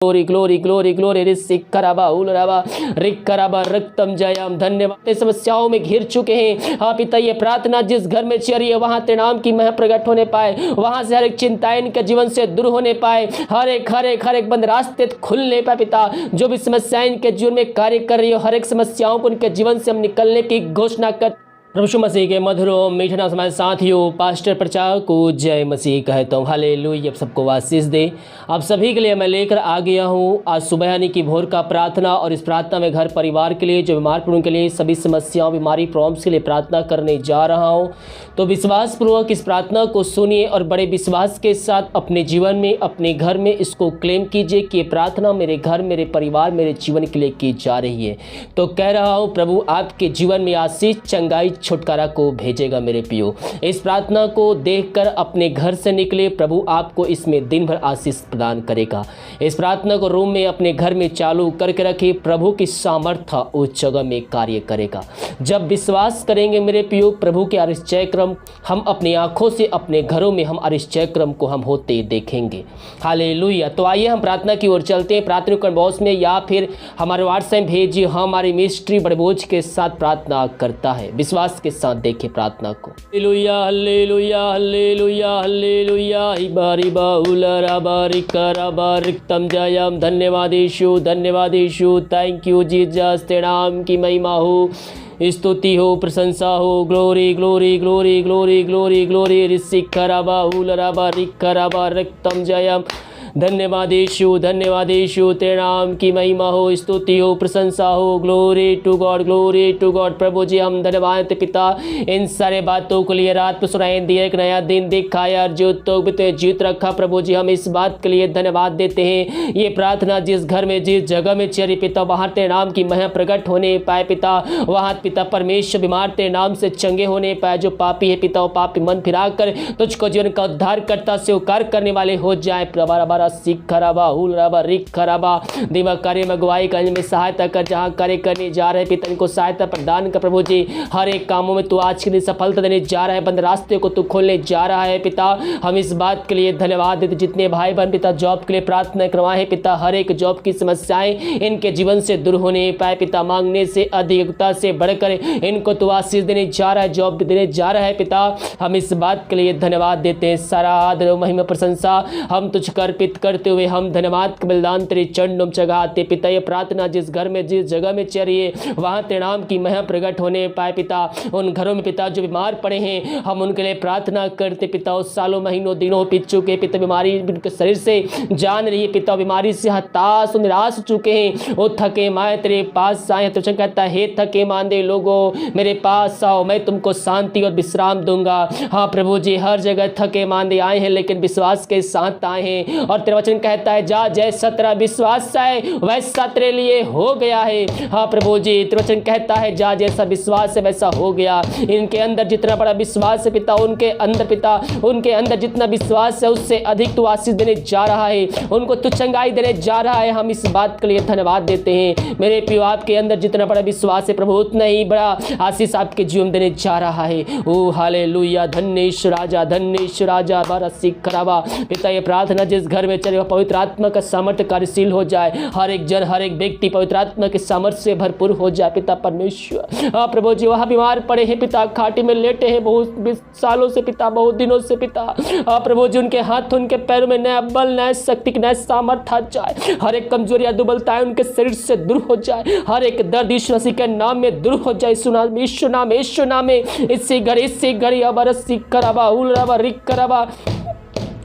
Glory glory glory glory रिक्कराबा उलराबा रिक्कराबा रक्तम जयम। धन्यवाद। समस्याओं में घिर चुके हैं हाँ पिता, ये प्रार्थना जिस घर में चल रही है वहाँ तेरे नाम की महिमा प्रकट होने पाए, वहाँ से हर एक चिंताएं इनके जीवन से दूर होने पाए, हर एक बंद रास्ते खुलने पाए पिता। जो भी समस्याएं इनके जीवन में कार्य कर रही हो, हर एक समस्याओं को इनके जीवन से हम निकलने की घोषणा कर प्रभु यीशु मसीह के मधुर और मीठे नाम से हमारे साथियों पास्टर प्रचारक को जय मसीह कहता हूँ। हालेलुया। अब सबको आशीष दे। आप सभी के लिए मैं लेकर आ गया हूँ आज सुबह यानी कि भोर का प्रार्थना, और इस प्रार्थना में घर परिवार के लिए, जो बीमार पड़ों के लिए, सभी समस्याओं बीमारी प्रॉब्लम्स के लिए प्रार्थना करने जा रहा हूँ। तो विश्वासपूर्वक इस प्रार्थना को सुनिए और बड़े विश्वास के साथ अपने जीवन में, अपने घर में इसको क्लेम कीजिए कि ये प्रार्थना मेरे घर, मेरे परिवार, मेरे जीवन के लिए की जा रही है। तो कह रहा हूँ प्रभु आपके जीवन में आशीष, चंगाई, छुटकारा को भेजेगा मेरे पियो। इस प्रार्थना को देखकर अपने घर से निकले, प्रभु आपको इसमें दिन भर आशीष प्रदान करेगा। इस प्रार्थना को रूम में, अपने घर में चालू करके रखे, प्रभु की सामर्थ्य उस जगह में कार्य करेगा। जब विश्वास करेंगे मेरे पियो प्रभु के आश्चर्य क्रम, हम अपनी आंखों से अपने घरों में हम आश्चर्य क्रम को हम होते देखेंगे। हालेलुया। तो आइए हम प्रार्थना की ओर चलते हैं। प्रार्थना कमेंट बॉक्स में या फिर हमारे व्हाट्सएप भेजिए। हमारी मिस्ट्री बड़े बोझ के साथ प्रार्थना करता है। विश्वास के साथ देखिए प्रार्थना को। हालेलुया हालेलुया हालेलुया हालेलुया हिबारी बाउलरा बारिकरा बारिकतम जयम। धन्यवाद यीशु, धन्यवाद यीशु। Thank you Jesus. तेरे नाम की महिमा हो, स्तुति हो, प्रशंसा हो। Glory glory glory glory glory glory रिक्कराबा बाउलरा रिक्कराबा रक्तम जयम। धन्यवाद यीशु, धन्यवाद यीशु। तेरे नाम की महिमा हो, स्तुति हो, प्रशंसा हो। Glory to God, glory to God. प्रभु जी हम धन्यवाद पिता इन सारे बातों को लिए, रात में सुनाई दिए, एक नया दिन दिखाया, जीत रखा। प्रभु जी हम इस बात के लिए धन्यवाद देते हैं। ये प्रार्थना जिस घर में, जिस जगह में चली पिता, वहाँ तेरे नाम की महिमा प्रकट होने पाए पिता। वहाँ पिता परमेश्वर बीमार तेरे नाम से चंगे होने पाए। जो पापी है पिता, वो पापी मन फिरा कर तुझको जीवन का उद्धार करता स्वीकार करने वाले हो जाए। सिखराबा हुलराबा रिखराबा दिवा कार्य में अगुवाई करने में सहायता कर। जहाँ कार्य करने जा रहे पिता इनको सहायता प्रदान कर। प्रभु जी हर एक कामों में तू आज के दिन सफलता देने जा रहा है, बंद रास्ते को तू खोलने जा रहा है पिता। हम इस बात के लिए धन्यवाद देते। जितने भाई बहन पिता जॉब के लिए प्रार्थना करवाए पिता, हर एक जॉब की समस्याएं इनके जीवन से दूर होने पाए पिता। मांगने से अधिकता से बढ़कर इनको तू आशीष देने जा रहा है, जॉब देने जा रहा है पिता। हम इस बात के लिए धन्यवाद देते हैं। सारा आदर महिमा प्रशंसा हम तुझ को अर्पित करते हुए हम धन्यवाद का बलिदान तेरे चरणों में चढ़ाते पिता। ये प्रार्थना जिस घर में, जिस जगह में चल रही है, वहाँ तेरे नाम की महिमा प्रकट होने पाए पिता। उन घरों में पिता जो बीमार पड़े हैं, हम उनके लिए प्रार्थना करते पिता। उस सालों महीनों दिनों बीत चुके पिता, बीमारी उनके शरीर से जान रही है पिता, बीमारी से हताश निराश हो चुके हैं। वो थके माए तेरे पास आए। तो कहता है, हे थके मांदे लोगों मेरे पास आओ, मैं तुमको शांति और विश्राम दूंगा। हाँ प्रभु जी हर जगह थके मांदे आए हैं, लेकिन विश्वास के साथ आए हैं। और तेरा वचन कहता है, जा जैसा तेरा विश्वास है वैसा तेरे लिए हो गया है। हाँ प्रभु जी तेरा वचन कहता है, जा जैसा विश्वास है वैसा हो गया। इनके अंदर जितना बड़ा विश्वास है पिता, उनके अंदर पिता, उनके अंदर जितना विश्वास है उससे अधिक तू आशीष देने जा रहा है, उनको तू चंगाई देने जा रहा है। हम इस बात के लिए धन्यवाद देते हैं। मेरे पियो आपके अंदर जितना बड़ा विश्वास है प्रभु, उतना ही बड़ा आशीष आपके जीवन देने जा रहा है। ओ हालेलुया। धन्य राजा, धन्य राजा बारा सिखरावा पिता। ये प्रार्थना जिस घर में चले पवित्र आत्मा का सामर्थ्य कार्यशील हो जाए। हर एक जन, हर एक व्यक्ति पवित्र आत्मा के सामर्थ्य से भरपूर हो जाए पिता परमेश्वर। हाँ प्रभु जी वहाँ बीमार पड़े हैं पिता, खाटी में लेटे हैं बहुत सालों से पिता, बहुत दिनों से पिता। हाँ प्रभु जी उनके हाथ, उनके पैरों में नया बल, नया शक्ति, नया सामर्थ्य आ जाए। हर एक कमजोरियां, दुर्बलताएं उनके शरीर से दूर हो जाए। हर एक दर्द यीशु मसीह के नाम में दूर हो जाए। यीशु नाम में इसी घड़ी अब सिखराबा उलराबा रिक्कराबा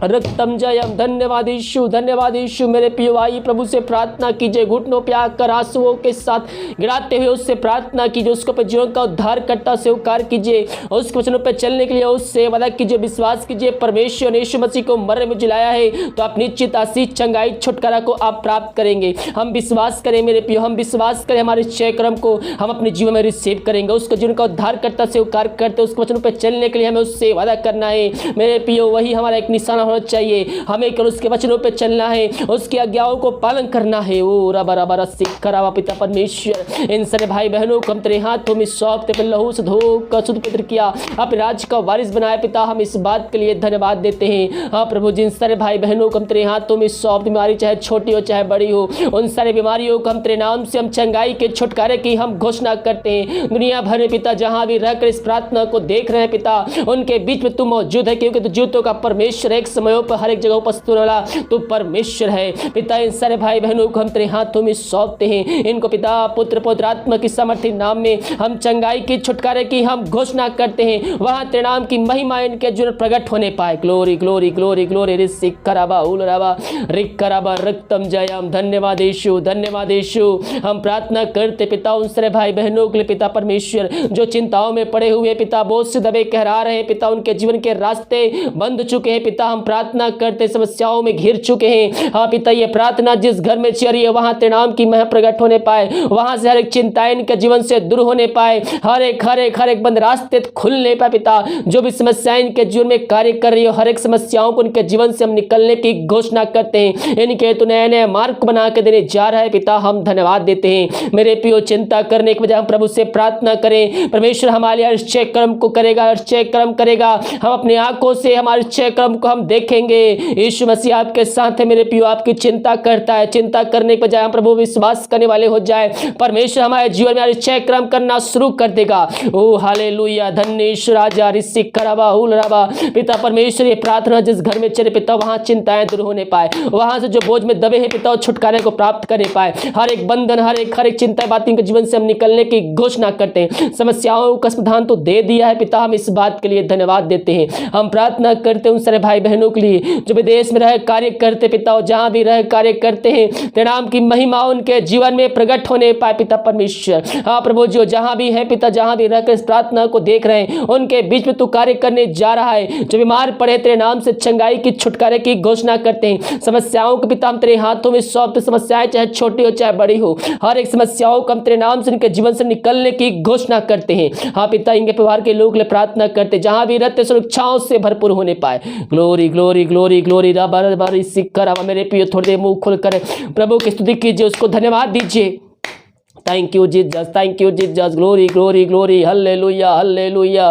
रक्तम जयम। धन्यवाद यीशु, धन्यवाद यीशु। मेरे पियो आई प्रभु से प्रार्थना कीजिए, घुटनों पे आकर आंसुओं के साथ गिराते हुए उससे प्रार्थना कीजिए। उसको पे जीवन का उद्धार करता स्वीकार कीजिए। उसके वचनों पे चलने के लिए उससे वादा कीजिए, विश्वास कीजिए। परमेश्वर ने यीशु मसीह को मरने में जिलाया है तो आप निश्चित आशीष, चंगाई, छुटकारा को आप प्राप्त करेंगे। हम विश्वास करें मेरे पियो, हम विश्वास करें। हमारे क्षय क्रम को हम अपने जीवन में रिसीव करेंगे। उसको जीवन का उद्धार करता स्वीकार करते उसके वचनों पे चलने के लिए हमें उससे वादा करना है मेरे पियो। वही हमारा एक निशाना होना चाहिए, हमें केवल उसके वचनों पे चलना है, उसकी आज्ञाओं को पालन करना है। ओ रबा रबा रसिक करावा पिता परमेश्वर, इन सारे भाई बहनों को हम तेरे हाथों में सौंपते, अपने लहू से धोकर शुद्ध पवित्र किया, अपने राज्य का वारिस बनाया पिता। हम इस बात के लिए धन्यवाद देते हैं। हाँ प्रभु, जिन सारे भाई बहनों को हम तेरे हाथों में सौंप, बीमारी चाहे छोटी हो चाहे बड़ी हो, उन सारे बीमारियों को हम तेरे नाम से हम चंगाई के छुटकारे की हम घोषणा करते हैं। दुनिया भर में पिता जहां भी रहकर इस प्रार्थना को देख रहे हैं पिता, उनके बीच में तू मौजूद है, क्योंकि तू जीवतों का परमेश्वर, एक समयों पर हर एक जगह उपस्थित होने वाला तू परमेश्वर है पिता। इन सारे भाई बहनों को हम तेरे हाथों में सौंपते हैं। इनको पिता पुत्र पवित्र आत्मा की सामर्थ्य नाम में हम चंगाई की छुटकारे की हम घोषणा करते हैं। वहां तेरे नाम की महिमा इनके जीवन प्रकट होने पाए। ग्लोरी ग्लोरी ग्लोरी ग्लोरी रिसिक कराबा उलराबा रिक कराबा रक्तम जयम। धन्यवाद यीशु, धन्यवाद यीशु। हम प्रार्थना करते पिता उन सारे भाई बहनों के लिए पिता परमेश्वर, जो चिंताओं में पड़े हुए पिता, बोझ से दबे कहरा रहे हैं पिता, उनके जीवन के रास्ते बंद चुके हैं पिता। हम प्रार्थना करते, समस्याओं में घिर चुके हैं। हाँ पिता, ये प्रार्थना जिस घर में चल रही है वहां तेरे नाम की महिमा प्रकट होने पाए, वहां से हर एक चिंताएं इनके जीवन से दूर होने पाए, हर एक बंद रास्ते खुलने पाए पिता। जो भी समस्याएं इनके जीवन में कार्य कर रही हो, हर एक समस्याओं को इनके जीवन से हम निकलने की घोषणा करते हैं। इनके तो नए नए मार्ग बना के देने जा रहा है पिता। हम धन्यवाद देते हैं। मेरे पियो, चिंता करने के बजाय हम प्रभु से प्रार्थना करें। परमेश्वर हमारे आश्चर्य कर्म को करेगा, आश्चर्य कर्म करेगा। हम अपनी आंखों से हमारे आश्चर्य कर्म को हम देखेंगे। यीशु मसीह आपके साथ है मेरे पियो। आपकी चिंता करता है, चिंता करने के बजाय हम प्रभु विश्वास करने वाले हो जाए। परमेश्वर हमारे जीवन में आश्चर्य कर्म करना शुरू कर देगा। ओ हालेलुया, धन्य ईश्वर राजा रिसिक कराबा उलराबा पिता परमेश्वर। ये प्रार्थना जिस घर में चले पिता, वहां चिंताएं दूर होने पाए, वहां से जो बोझ में दबे हैं पिता, छुटकारे को प्राप्त कर पाए। हर एक बंधन, हर एक चिंता बातें के जीवन से हम निकलने की घोषणा करते हैं। समस्याओं का समाधान तो दे दिया है पिता। हम इस बात के लिए धन्यवाद देते हैं। हम प्रार्थना करते हैं उन सारे भाई बहनों के लिए जो विदेश में रह कार्य करते पिता, और जहां भी रह कार्य करते हैं, तेरे नाम की महिमा उनके जीवन में प्रकट होने पाए पिता परमेश्वर। हाँ प्रभु, जो जहां भी है पिता, जहां भी रहकर इस प्रार्थना को देख रहे हैं, उनके बीच में तू कार्य करने जा रहा है। जो बीमार पड़े तेरे नाम से चंगाई की छुटकारे की घोषणा करते हैं। समस्याओं को पिता हम तेरे हाथों में सौंपते, समस्याएं चाहे छोटी हो चाहे बड़ी हो, हर एक समस्याओं को हम तेरे नाम से इनके जीवन से निकलने की घोषणा करते हैं। हाँ पिता, इनके परिवार के लोग लिए प्रार्थना करते, जहां भी रहते सुरक्षाओं से भरपूर होने पाए। ग्लोरी ग्लोरी ग्लोरी ग्लोरी रबा रबा रिसिक कराबा। मेरे पियो, थोड़ी देर मुंह खोल कर प्रभु की स्तुति कीजिए, उसको धन्यवाद दीजिए। Thank you Jesus, thank you Jesus. Glory glory glory, hallelujah hallelujah.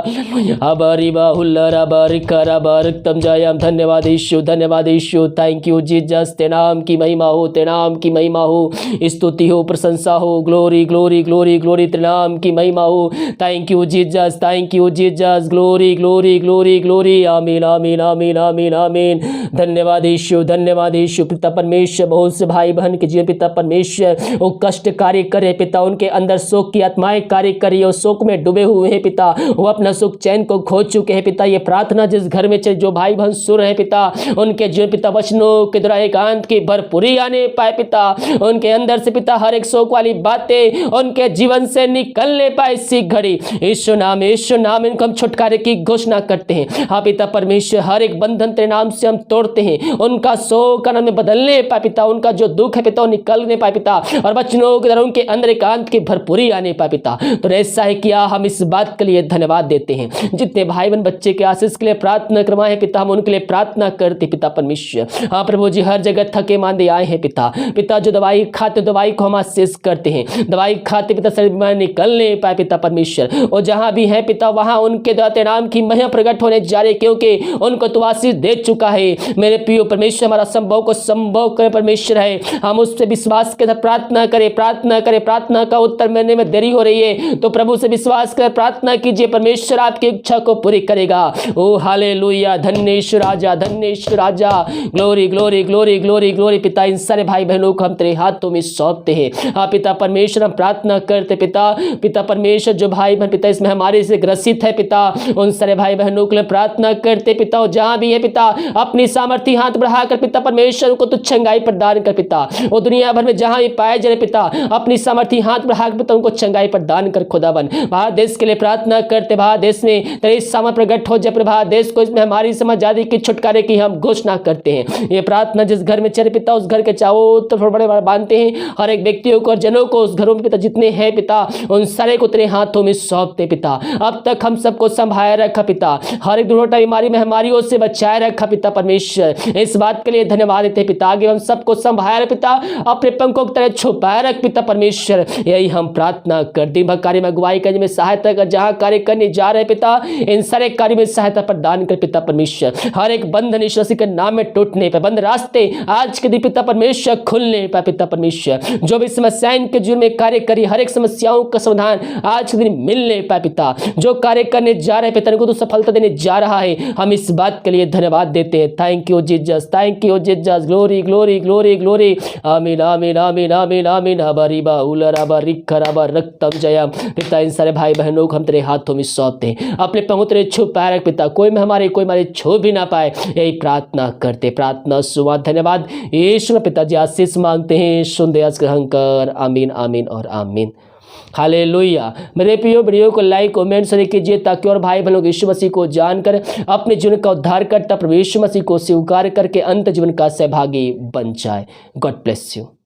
अबरिबा हुल्लरा बरिकरा बरकतम जयम। धन्यवाद यीशु, धन्यवाद यीशु। Thank you Jesus. तेरे नाम की महिमा हो, तेरे नाम की महिमा हो, स्तुति हो, प्रशंसा हो। ग्लोरी ग्लोरी ग्लोरी ग्लोरी, तेरे नाम की महिमा हो। Thank you Jesus, thank you Jesus. Glory glory glory glory. आमीन आमीन आमीन आमीन आमीन। धन्यवाद यीशु, धन्यवाद यीशु। पिता परमेश्वर, बहुत से भाई बहन के जीवन पिता परमेश्वर वो कष्ट कार्य करे पिता, उनके अंदर शोक की आत्माएं कार्य कर रही है, शोक में डूबे हुए हैं पिता, वो अपना सुख चैन को खो चुके हैं पिता। ये प्रार्थना जिस घर में चले, जो भाई बहन सुन रहे हैं पिता, उनके जीवन पिता वचनों के द्वारा एकांत की भरपूरी आने पाए पिता। उनके अंदर से पिता हर एक शोक वाली बातें उनके जीवन से निकलने पाए इसी घड़ी। यीशु नाम इनको हम छुटकारे की घोषणा करते हैं। हाँ पिता परमेश्वर, हर एक बंधन तेरे नाम से हम तोड़ते हैं। उनका शोक आनंद में बदलने पाए पिता, उनका जो दुख है पिता वो निकलने पाए पिता, और वचनों के द्वारा उनके अंदर एकांत की भरपूरी आने पाए पिता। तो ऐसा है किया, हम इस बात के लिए धन्यवाद देते हैं। जितने भाई बहन बच्चे के आशीष के लिए प्रार्थना करवाए पिता, हम उनके लिए प्रार्थना करते पिता परमेश्वर। हाँ प्रभु जी, हर जगह थके मांदे आए हैं पिता। पिता जो दवाई खाते, दवाई को हम आशीष करते हैं, दवाई खाते पिता शरीर में निकलने पाए पिता परमेश्वर। और जहां भी है पिता, वहां उनके द्वारा नाम की महिमा प्रकट होने जा रही, क्योंकि उनको तो आशीष दे चुका है। मेरे प्रिय परमेश्वर, हमारा संभव को संभव करे परमेश्वर है। हम उससे विश्वास के साथ प्रार्थना करें, प्रार्थना करें। प्रार्थना का उत्तर मिलने में देरी हो रही है तो प्रभु से विश्वास कर प्रार्थना कीजिए, परमेश्वर आपकी इच्छा को पूरी करेगा। ओ हालेलुया, धन्य ईश्वर राजा, धन्य ईश्वर राजा। Glory glory glory glory glory. पिता, इन सारे भाई बहनों को हम तेरे हाथों में सौंपते हैं। हाँ पिता परमेश्वर, हम प्रार्थना करते पिता, पिता परमेश्वर, जो भाई बहन पिता इस महामारी से ग्रसित है पिता, उन सारे भाई बहनों के लिए प्रार्थना करते पिता। और जहां भी है पिता, अपनी सामर्थ्य हाथ बढ़ाकर पिता परमेश्वर को तो चंगाई प्रदान कर पिता। वो दुनिया भर में जहां भी पाए जाए पिता, अपनी सामर्थ्य सामर्थ्य हाथ बढ़ा के पिता उनको चंगाई प्रदान कर खुदावन। भारत देश के लिए प्रार्थना करते, भारत देश में तेरे सामर्थ प्रकट हो जाए। भारत देश को इस महामारी से आजादी की छुटकारे की हम घोषणा करते हैं। ये प्रार्थना जिस घर में चले पिता उस घर के चारों तरफ बड़े बांधते हैं, हर एक व्यक्तियों को और जनों को उस घरों में पिता जितने हैं पिता उन सारे को तेरे हाथों में सौंपते पिता। अब तक हम सबको संभाले रखा पिता, हर एक दुर्घटना बीमारी महामारियों से बचाए रखा पिता परमेश्वर। इस बात के लिए धन्यवाद देते पिता। आगे हम सबको संभाले पिता, अपने पंखों की तरह छुपाए रख पिता परमेश्वर। यही हम प्रार्थना कर दिन भर कार्य में अगुवाई करने में सहायता कर, जहां कार्य करने जा रहे पिता इन सारे कार्य में सहायता प्रदान कर पिता परमेश्वर। हर एक बंधन यीशु मसीह के नाम में टूटने पर, बंद रास्ते आज के दिन पिता परमेश्वर खुलने पर पिता परमेश्वर। जो भी समस्याएं इनके जीवन में कार्य करी, हर एक समस्याओं का समाधान आज के दिन मिलने पर पिता। जो कार्य करने जा रहे पिता उनको तो सफलता देने जा रहा है, हम इस बात के लिए धन्यवाद देते हैं। Thank you Jesus, thank you Jesus, glory glory glory glory. आमीन आमीन आमीन आमीन आमीन। हबरीबा उलराबा रिखराबा रक्तम जयम। पिता इन सारे भाई बहनों को हम तेरे हाथों में सौंपते हैं, अपने पंखों तेरे छुपाए रख पिता, कोई हमारे छू भी ना पाए। यही प्रार्थना करते, प्रार्थना सुवा धन्यवाद यीशु में पिताजी आशीष मांगते हैं, सुन दया ग्रहण कर। आमीन आमीन और आमीन। हालेलुया। मेरे प्रियो वीडियो को लाइक कमेंट शेयर कीजिए ताकि और भाई बहनों यीशु मसीह को जानकर अपने जीवन का उद्धार करता प्रभु यीशु मसीह को स्वीकार करके अंत जीवन का सहभागी बन जाए। God bless you.